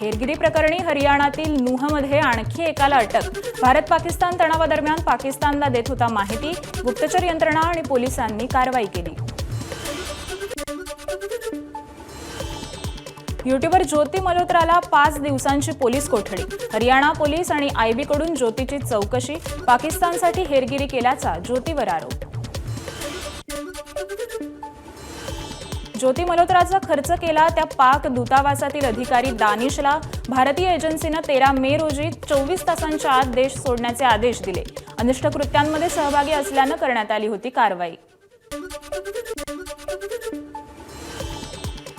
हेरगिरी प्रकरणी हरियाणातील नूहमध्ये आणखी एकाला अटक। भारत-पाकिस्तान तणावादरम्यान पाकिस्तानला देत होता माहिती। गुप्तचर यंत्रणा आणि पोलिसांनी कारवाई केली। यूट्यूबर ज्योती मल्होत्राला 5 दिवसांची पोलीस कोठडी। हरियाणा पोलीस आणि आयबी कडून ज्योतीची चौकशी। पाकिस्तानसाठी हेरगिरी केल्याचा ज्योतीवर आरोप। ज्योती मल्होत्राचा खर्च केला त्या पाक दूतावासातील अधिकारी दानिशला भारतीय एजन्सीने 13 मे रोजी 24 तासांच्या आत देश सोडण्याचे आदेश दिले। अनिष्ट कृत्यांमध्ये सहभागी असल्याने करण्यात आली होती कारवाई।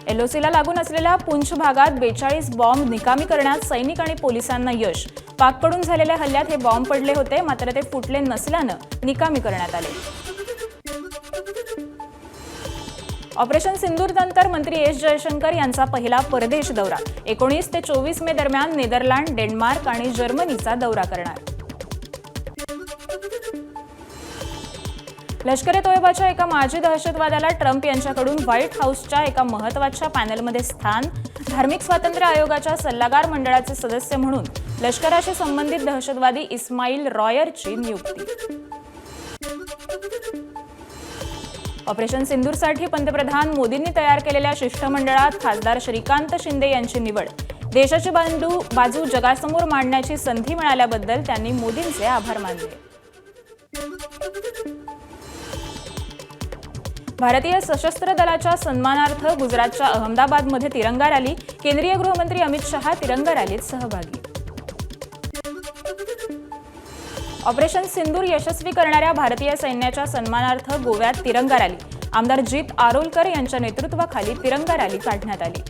एलओसीला लागून असलेल्या पुंछ भागात 42 बॉम्ब निकामी करण्यात सैनिक आणि पोलिसांना यश। पाककडून झालेल्या हल्ल्यात हे बॉम्ब पडले होते, मात्र ते फुटले नसल्याने निकामी करण्यात आले। ऑपरेशन सिंदूर नंतर मंत्री एस जयशंकर यांचा पहिला परदेश दौरा। 19 ते 24 मे दरम्यान नेदरलँड, डेन्मार्क आणि जर्मनीचा दौरा करणार। लष्कर-ए-तोयबाच्या एका माजी दहशतवाद्याला ट्रम्प यांच्याकडून व्हाईट हाऊसच्या एका महत्त्वाच्या पॅनलमध्ये स्थान। धार्मिक स्वातंत्र्य आयोगाच्या सल्लागार मंडळाचे सदस्य म्हणून लष्कराशी संबंधित दहशतवादी इस्माईल रॉयरची नियुक्ती। ऑपरेशन सिंदूरसाठी पंतप्रधान मोदींनी तयार केलेल्या शिष्टमंडळात खासदार श्रीकांत शिंदे यांची निवड। देशाची बाजू जगासमोर मांडण्याची संधी मिळाल्याबद्दल त्यांनी मोदींचे आभार मानले। भारतीय सशस्त्र दलाच्या सन्मानार्थ गुजरातच्या अहमदाबादमध्ये तिरंगा रॅली। केंद्रीय गृहमंत्री अमित शहा तिरंगा रॅलीत सहभागी। ऑपरेशन सिंदूर यशस्वी करणाऱ्या भारतीय सैन्याच्या सन्मानार्थ गोव्यात तिरंगा रॅली। आमदार जीत आरोलकर यांच्या नेतृत्वाखाली तिरंगा रॅली काढण्यात आली।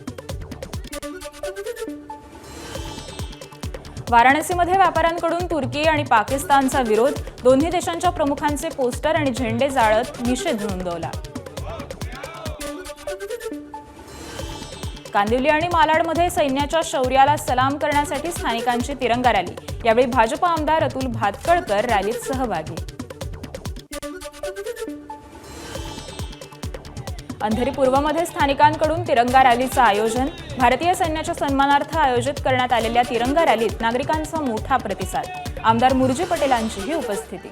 वाराणसीमध्ये व्यापाऱ्यांकडून तुर्की आणि पाकिस्तानचा विरोध। दोन्ही देशांच्या प्रमुखांचे पोस्टर आणि झेंडे जाळत निषेध नोंदवला। कांदिवली आणि मालाडमध्ये सैन्याच्या शौर्याला सलाम करण्यासाठी स्थानिकांची तिरंगा रॅली। यावेळी भाजप आमदार अतुल भातखळकर रॅलीत सहभागी। अंधेरी पूर्वमध्ये स्थानिकांकडून तिरंगा रॅलीचं आयोजन। भारतीय सैन्याच्या सन्मानार्थ आयोजित करण्यात आलेल्या तिरंगा रॅलीत नागरिकांचा मोठा प्रतिसाद। आमदार मुरजी पटेलांचीही उपस्थिती।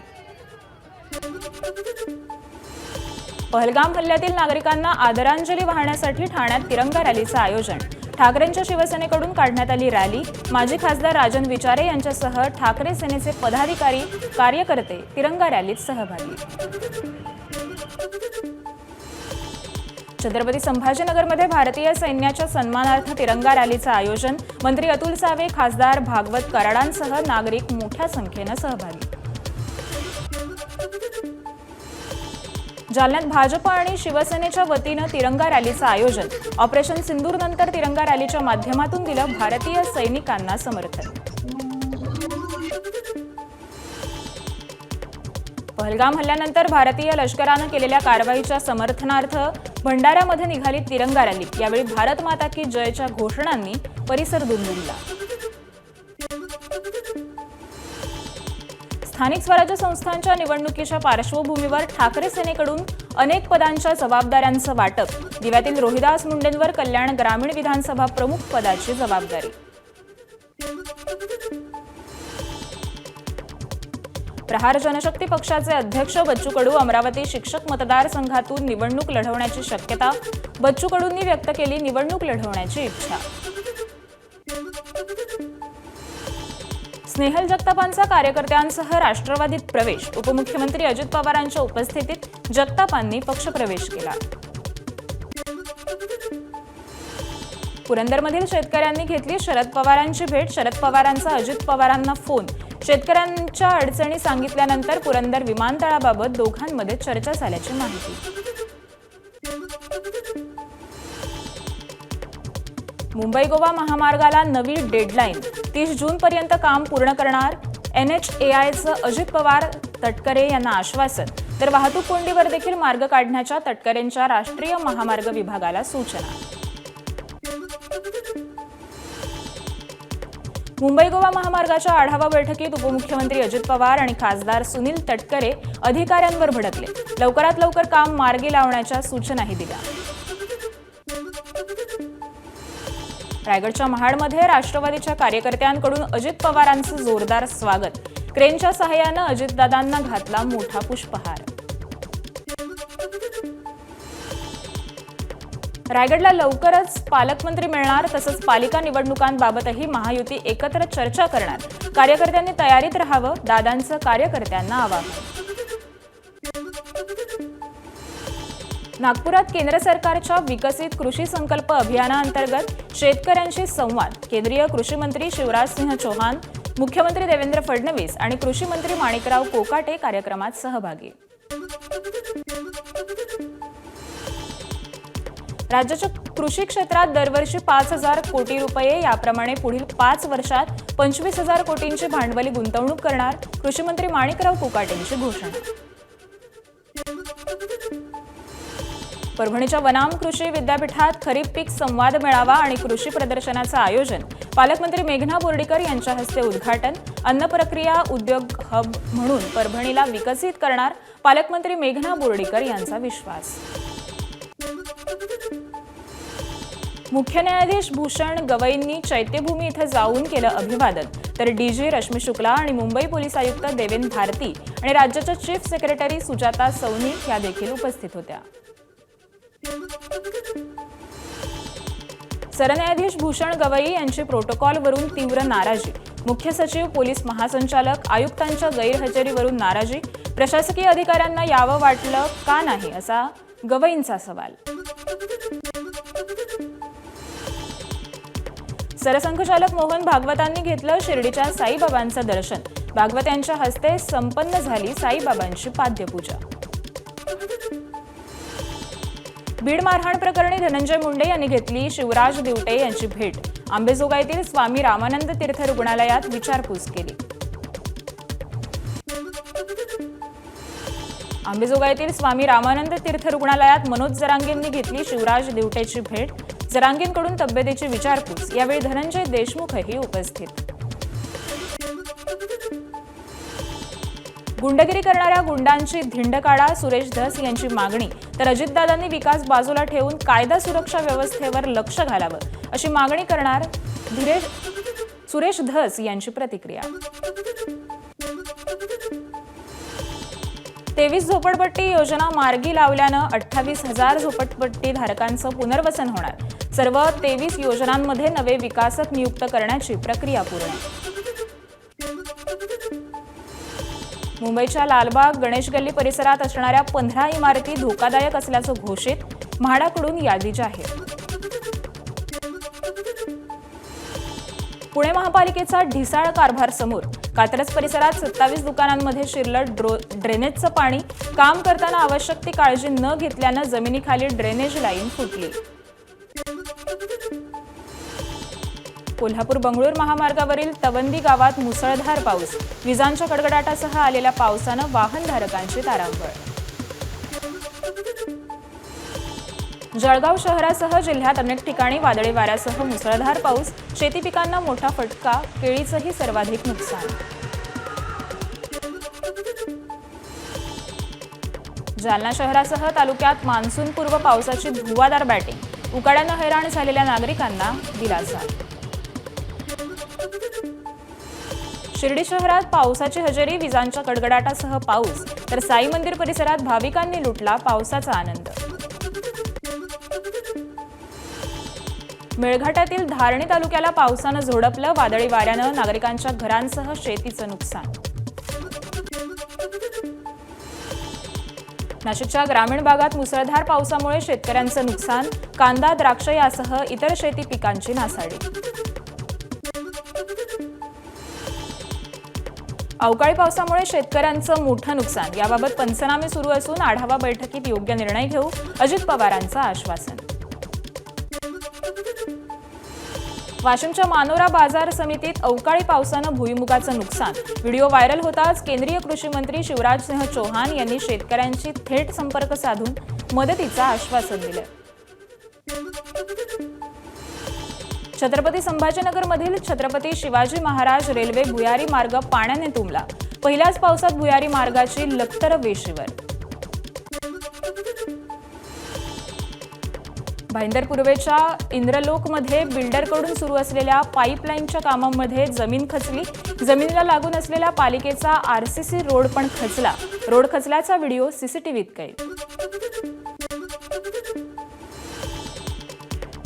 पहलगाम हल्ल्यातील नागरिकांना आदरांजली वाहण्यासाठी ठाण्यात तिरंगा रॅलीचं आयोजन। ठाकरेंच्या शिवसेनेकडून काढण्यात आली रॅली। माजी खासदार राजन विचारे यांच्यासह ठाकरे सेनेचे पदाधिकारी, कार्यकर्ते तिरंगा रॅलीत सहभागी। छत्रपती संभाजीनगरमध्ये भारतीय सैन्याच्या सन्मानार्थ तिरंगा रॅलीचं आयोजन। मंत्री अतुल सावे, खासदार भागवत कराडांसह नागरिक मोठ्या संख्येने सहभागी। जालन्यात भाजप आणि शिवसेनेच्या वतीनं तिरंगा रॅलीचं आयोजन। ऑपरेशन सिंदूर नंतर तिरंगा रॅलीच्या माध्यमातून दिलं भारतीय सैनिकांना समर्थन। पहलगाम हल्ल्यानंतर भारतीय लष्करानं केलेल्या कारवाईच्या समर्थनार्थ भंडाऱ्यामध्ये निघाली तिरंगा रॅली। यावेळी भारत माता की जयच्या घोषणांनी परिसर दुमदुमला। स्थानिक स्वराज्य संस्थांच्या निवडणुकीच्या पार्श्वभूमीवर ठाकरे सेनेकडून अनेक पदांच्या जबाबदाऱ्यांचं वाटप। दिव्यातील रोहिदास मुंडेंवर कल्याण ग्रामीण विधानसभा प्रमुख पदाची जबाबदारी। प्रहार जनशक्ती पक्षाचे अध्यक्ष बच्चू कडू अमरावती शिक्षक मतदारसंघातून निवडणूक लढवण्याची शक्यता। बच्चू कडूंनी व्यक्त केली निवडणूक लढवण्याची इच्छा। स्नेहल जगतापांचा कार्यकर्त्यांसह राष्ट्रवादीत प्रवेश। उपमुख्यमंत्री अजित पवारांच्या उपस्थितीत जगतापांनी पक्षप्रवेश केला। पुरंदरमधील शेतकऱ्यांनी घेतली शरद पवारांची भेट। शरद पवारांचा अजित पवारांना फोन। शेतकऱ्यांच्या अडचणी सांगितल्यानंतर पुरंदर विमानतळाबाबत दोघांमध्ये चर्चा झाल्याची माहिती। मुंबई-गोवा महामार्गाला नवी डेडलाईन। 30 जूनपर्यंत काम पूर्ण करणार। NHAIचं अजित पवार, तटकरे यांना आश्वासन। तर वाहतूक कोंडीवर देखील मार्ग काढण्याच्या तटकरेंच्या राष्ट्रीय महामार्ग विभागाला सूचना। मुंबई-गोवा महामार्गाच्या आढावा बैठकीत उपमुख्यमंत्री अजित पवार आणि खासदार सुनील तटकरे अधिकाऱ्यांवर भडकले। लवकरात लवकर काम मार्गी लावण्याच्या सूचनाही दिल्या। रायगडच्या महाडमध्ये राष्ट्रवादीच्या कार्यकर्त्यांकडून अजित पवारांचं जोरदार स्वागत. क्रेनच्या सहाय्यानं अजितदादांना घातला मोठा पुष्पहार. रायगडला लवकरच पालकमंत्री मिळणार, तसंच पालिका निवडणुकांबाबतही महायुती एकत्र चर्चा करणार. कार्यकर्त्यांनी तयारीत राहावं, दादांचं कार्यकर्त्यांना आवाहन. नागपुरात केंद्र सरकारच्या विकसित कृषी संकल्प अभियानाअंतर्गत शेतकऱ्यांशी संवाद. केंद्रीय कृषी मंत्री शिवराजसिंह चौहान, मुख्यमंत्री देवेंद्र फडणवीस आणि कृषी मंत्री माणिकराव कोकाटे कार्यक्रमात सहभागी. राज्याच्या कृषी क्षेत्रात दरवर्षी 5,000 कोटी रुपये, याप्रमाणे पुढील 5 वर्षात 25,000 कोटींची भांडवली गुंतवणूक करणार. कृषी मंत्री माणिकराव कोकाटेंची घोषणा. परभणीच्या वनाम कृषी विद्यापीठात खरीप पीक संवाद मेळावा आणि कृषी प्रदर्शनाचं आयोजन. पालकमंत्री मेघना बोर्डीकर यांच्या हस्ते उद्घाटन. अन्न प्रक्रिया उद्योग हब म्हणून परभणीला विकसित करणार. पालकमंत्री मेघना बोर्डीकर यांचा विश्वास. मुख्य न्यायाधीश भूषण गवईंनी चैत्यभूमी इथं जाऊन केलं अभिवादन. तर डीजी रश्मी शुक्ला आणि मुंबई पोलीस आयुक्त देवेन भारती आणि राज्याच्या चीफ सेक्रेटरी सुजाता सौनिक या देखील उपस्थित होत्या. सरन्यायाधीश भूषण गवई यांची प्रोटोकॉलवरून तीव्र नाराजी. मुख्य सचिव, पोलीस महासंचालक, आयुक्तांच्या गैरहजेरीवरून नाराजी. प्रशासकीय अधिकाऱ्यांना यावं वाटलं का नाही, असा गवईंचा सवाल. सरसंघचालक मोहन भागवतांनी घेतलं शिर्डीच्या साईबाबांचं दर्शन. भागवत यांच्या हस्ते संपन्न झाली साईबाबांची पाद्यपूजा. बीड मारहाण प्रकरणी धनंजय मुंडे यांनी घेतली शिवराज दिवटे यांची भेट. आंबेजोगाईतील स्वामी रामानंद तीर्थ रुग्णालयात विचारपूस केली. आंबेजोगाईतील स्वामी रामानंद तीर्थ रुग्णालयात मनोज जरांगेंनी घेतली शिवराज दिवटेची भेट. जरांगेंकडून तब्येतीची विचारपूस. यावेळी धनंजय देशमुखही उपस्थित. गुंडगिरी करणाऱ्या गुंडांची धिंड काढा, सुरेश धस यांची मागणी. तर अजितदादांनी विकास बाजूला ठेवून कायदा सुरक्षा व्यवस्थेवर लक्ष घालावं, अशी मागणी करणार. सुरेश धस यांची प्रतिक्रिया. 23 झोपडपट्टी योजना मार्गी लावल्यानं 28,000 झोपडपट्टी धारकांचं पुनर्वसन होणार. सर्व 23 योजनांमध्ये नवे विकासक नियुक्त करण्याची प्रक्रिया पूर्ण. मुंबईच्या लालबाग, गणेश गल्ली परिसरात असणाऱ्या 15 इमारती धोकादायक असल्याचं घोषित. म्हाडाकडून यादी जाहीर. पुणे महापालिकेचा ढिसाळ कारभार समोर. कात्रज परिसरात 27 दुकानांमध्ये शिरलं ड्रेनेजचं पाणी. काम करताना आवश्यक ती काळजी न घेतल्यानं जमिनीखाली ड्रेनेज लाईन फुटली. कोल्हापूर बंगळूर महामार्गावरील तवंदी गावात मुसळधार पाऊस. विजांच्या कडकडाटासह आलेल्या पावसानं वाहनधारकांची तारांबळ. जळगाव शहरासह जिल्ह्यात अनेक ठिकाणी वादळी वाऱ्यासह मुसळधार पाऊस. शेती पिकांना मोठा फटका. केळीचंही सर्वाधिक नुकसान. जालना शहरासह तालुक्यात मान्सूनपूर्व पावसाची धुवाधार बॅटिंग. उकाड्यानं हैराण झालेल्या नागरिकांना दिलासा. शिर्डी शहरात पावसाची हजेरी. विजांच्या कडकडाटासह पाऊस. तर साई मंदिर परिसरात भाविकांनी लुटला पावसाचा आनंद. मेळघाटातील धारणी तालुक्याला पावसानं झोडपलं. वादळी वाऱ्यानं नागरिकांच्या घरांसह शेतीचं नुकसान. नाशिकच्या ग्रामीण भागात मुसळधार पावसामुळे शेतकऱ्यांचं नुकसान. कांदा, द्राक्ष यासह इतर शेती पिकांची नासाडी. अवकाळी पावसामुळे शेतकऱ्यांचं मोठं नुकसान. याबाबत पंचनामे सुरू असून आढावा बैठकीत योग्य निर्णय घेऊ, अजित पवारांचं आश्वासन. वाशिमच्या मानोरा बाजार समितीत अवकाळी पावसानं भुईमुगाचं नुकसान. व्हिडिओ व्हायरल होताच केंद्रीय कृषी मंत्री शिवराजसिंह चौहान यांनी शेतकऱ्यांशी थेट संपर्क साधून मदतीचं आश्वासन दिलं. छत्रपती संभाजीनगरमधील छत्रपती शिवाजी महाराज रेल्वे भुयारी मार्ग पाण्याने तुंबला. पहिल्याच पावसात भुयारी मार्गाची लखतर वेशीवर. भाईंदर पूर्वेच्या इंद्रलोकमध्ये बिल्डरकडून सुरू असलेल्या पाईपलाईनच्या कामांमध्ये जमीन खचली. जमिनीला लागून असलेला पालिकेचा आरसीसी रोड पण खचला. रोड खचल्याचा व्हिडिओ सीसीटीव्हीत कैद.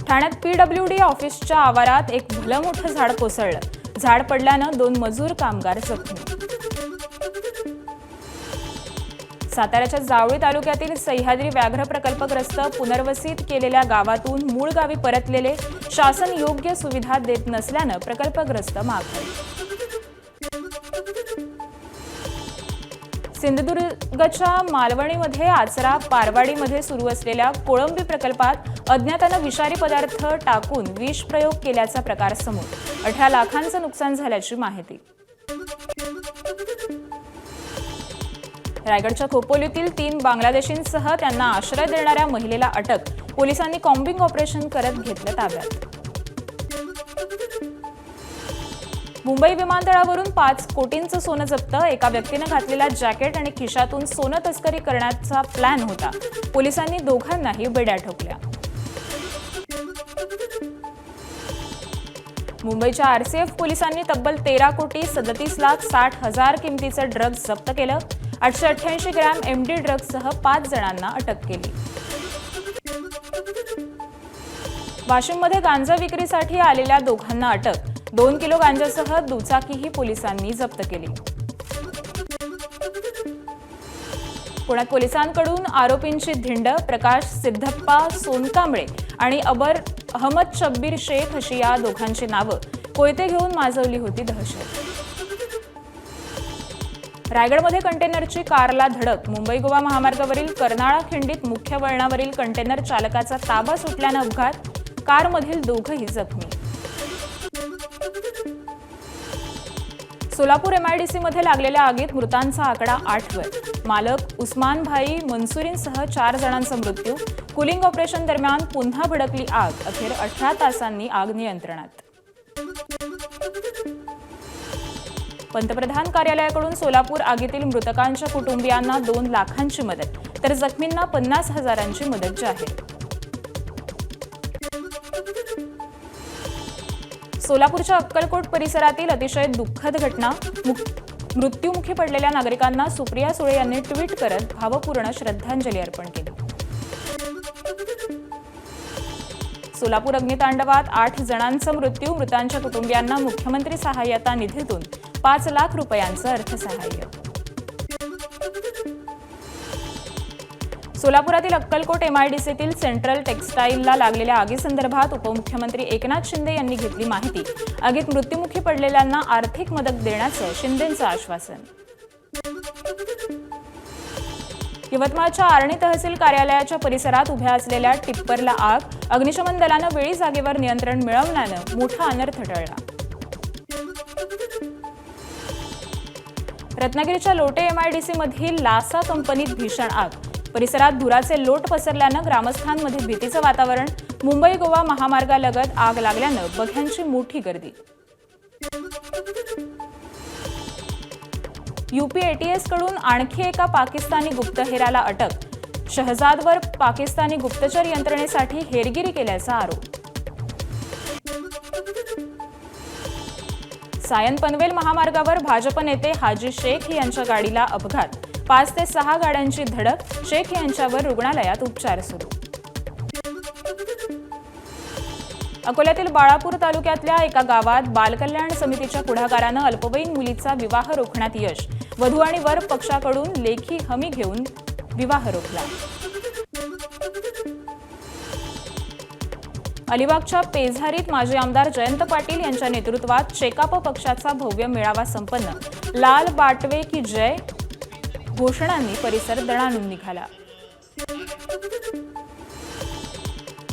ठाण्यात पीडब्ल्यूडी ऑफिसच्या आवारात एक भलं मोठं झाड कोसळलं. झाड पडल्यानं 2 मजूर कामगार जखमी. साताऱ्याच्या जावळी तालुक्यातील सह्याद्री व्याघ्र प्रकल्पग्रस्त पुनर्वसित केलेल्या गावातून मूळ गावी परतलेले शासन योग्य सुविधा देत नसल्यानं प्रकल्पग्रस्त माघारी. सिंधुदुर्गच्या मालवणीमध्ये आचरा पारवाडीमध्ये सुरू असलेल्या कोळंबी प्रकल्पात अज्ञातानं विषारी पदार्थ टाकून विष प्रयोग केल्याचा प्रकार समोर. 18 लाखांचं नुकसान झाल्याची माहिती. रायगडच्या खोपोलीतील 3 बांगलादेशींसह त्यांना आश्रय देणाऱ्या महिलेला अटक. पोलिसांनी कॉम्बिंग ऑपरेशन करत घेतलं ताब्यात. मुंबई विमानतळावरून 5 कोटींचं सोनं जप्त. एका व्यक्तीनं घातलेला जॅकेट आणि खिशातून सोनं तस्करी करण्याचा प्लॅन होता. पोलिसांनी दोघांनाही बेड्या ठोकल्या. मुंबईच्या आरसीएफ पोलिसांनी तब्बल 13,37,60,000 किमतीचं ड्रग्ज जप्त केलं. 888 ग्रॅम एमडी ड्रग्जसह 5 जणांना अटक केली. वाशिममध्ये गांजा विक्रीसाठी आलेल्या दोघांना अटक. 2 किलो गांजासह दुचाकीही पोलिसांनी जप्त केली. पुण्यात पोलिसांकडून आरोपींची धिंड. प्रकाश सिद्धप्पा सोनकांबळे आणि अहमद शब्बीर शेख अशी या दोघांची नावं. कोयते घेऊन माजवली होती दहशत. रायगडमध्ये कंटेनरची कारला धडक. मुंबई गोवा महामार्गावरील कर्नाळा खिंडीत मुख्य वळणावरील कंटेनर चालकाचा ताबा सुटल्यानं अपघात. कारमधील दोघंही जखमी. सोलापूर एमआयडीसीमध्ये लागलेल्या आगीत मृतांचा आकडा 8 वर. मालक उस्मान भाई मंसुरींसह 4 जणांचा मृत्यू. कूलिंग ऑपरेशन दरम्यान पुन्हा भडकली आग. अखेर 18 तासांनी आग नियंत्रणात. पंतप्रधान कार्यालयाकडून सोलापूर आगीतील मृतकांच्या कुटुंबियांना 2 लाखांची मदत, तर जखमींना 50,000ची मदत जाहीर. सोलापूरच्या अक्कलकोट परिसरातील अतिशय दुःखद घटना. मृत्युमुखी पडलेल्या नागरिकांना सुप्रिया सुळे यांनी ट्विट करत भावपूर्ण श्रद्धांजली अर्पण केली. सोलापूर अग्नितांडवात 8 जणांचा मृत्यू. मृतांच्या कुटुंबियांना मुख्यमंत्री सहाय्यता निधीतून 5 लाख रुपयांचं अर्थसहाय्य. सोलापुरातील अक्कलकोट एमआयडीसीतील सेंट्रल टेक्सटाईलला लागलेल्या आगीसंदर्भात उपमुख्यमंत्री एकनाथ शिंदे यांनी घेतली माहिती. आगीत मृत्युमुखी पडलेल्यांना आर्थिक मदत देण्याचं शिंदेंचं आश्वासन. यवतमाळच्या आर्णी तहसील कार्यालयाच्या परिसरात उभ्या असलेल्या टिप्परला आग. अग्निशमन दलानं वेळी जागेवर नियंत्रण मिळवल्यानं मोठा अनर्थ टळला. रत्नागिरीच्या लोटे एमआयडीसीमधील लासा कंपनीत भीषण आग. परिसरात धुराचे लोट पसरल्यानं ग्रामस्थांमध्ये भीतीचं वातावरण. मुंबई गोवा महामार्गालगत आग लागल्यानं बघ्यांची मोठी गर्दी. यूपी एटीएसकडून आणखी एका पाकिस्तानी गुप्तहेराला अटक. शहजादवर पाकिस्तानी गुप्तचर यंत्रणेसाठी हेरगिरी केल्याचा आरोप. सायन पनवेल महामार्गावर भाजप नेते हाजी शेख यांच्या गाडीला अपघात. 5 ते 6 गाड्यांची धडक. शेख यांच्यावर रुग्णालयात उपचार सुरू. अकोल्यातील बाळापूर तालुक्यातल्या एका गावात बालकल्याण समितीच्या पुढाकारानं अल्पवयीन मुलीचा विवाह रोखण्यात यश. वधू आणि वर पक्षाकडून लेखी हमी घेऊन विवाह रोखला. अलिबागच्या पेझारीत माजी आमदार जयंत पाटील यांच्या नेतृत्वात शेकाप पक्षाचा भव्य मेळावा संपन्न. लाल बाटवे की जय घोषणांनी परिसर दणाणून निघाला.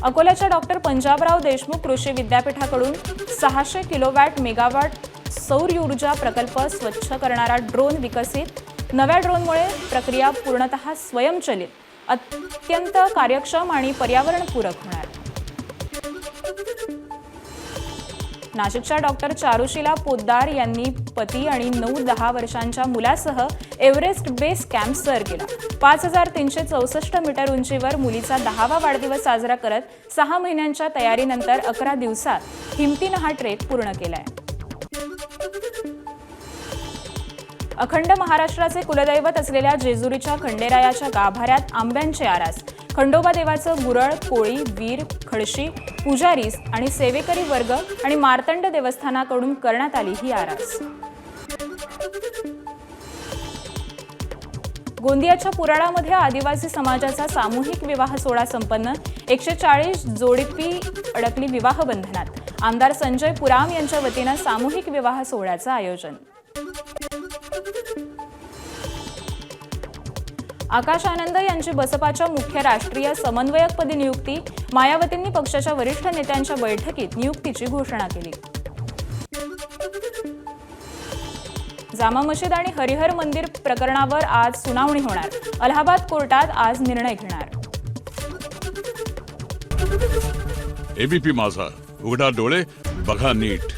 अकोल्याच्या डॉक्टर पंजाबराव देशमुख कृषी विद्यापीठाकडून 600 किलोवॅट मेगावॅट सौर ऊर्जा प्रकल्प स्वच्छ करणारा ड्रोन विकसित. नव्या ड्रोनमुळे प्रक्रिया पूर्णतः स्वयंचलित, अत्यंत कार्यक्षम आणि पर्यावरणपूरक होणार. नाशिकच्या डॉक्टर चारुशीला पोद्दार यांनी पती आणि 9-10 वर्षांच्या मुलासह एव्हरेस्ट बेस कॅम्प सर केला. 5364 मीटर उंचीवर मुलीचा 10वा वाढदिवस साजरा करत 6 महिन्यांच्या तयारीनंतर 11 दिवसात हिमतीनं हा ट्रेक पूर्ण केलाय. अखंड महाराष्ट्राचे कुलदैवत असलेल्या जेजुरीच्या खंडेरायाच्या गाभाऱ्यात आंब्यांचे आरास. खंडोबा देवाचं गुरळ, कोळी, वीर, खडशी, पुजारी आणि सेवेकरी वर्ग आणि मार्तंड देवस्थानाकडून करण्यात आली ही आरास. गोंदियाच्या पुराणामध्ये आदिवासी समाजाचा सामूहिक विवाह सोहळा संपन्न. 140 जोडपी अडकली विवाह बंधनात. आमदार संजय पुराम यांच्या वतीनं सामूहिक विवाह सोहळ्याचं आयोजन. आकाश आनंद यांची बसपाच्या मुख्य राष्ट्रीय समन्वयकपदी नियुक्ती. मायावतींनी पक्षाच्या वरिष्ठ नेत्यांच्या बैठकीत नियुक्तीची घोषणा केली. जामा मशीद आणि हरिहर मंदिर प्रकरणावर आज सुनावणी होणार. अलाहाबाद कोर्टात आज निर्णय घेणार. एबीपी माझा, उघडा डोळे बघा नीट.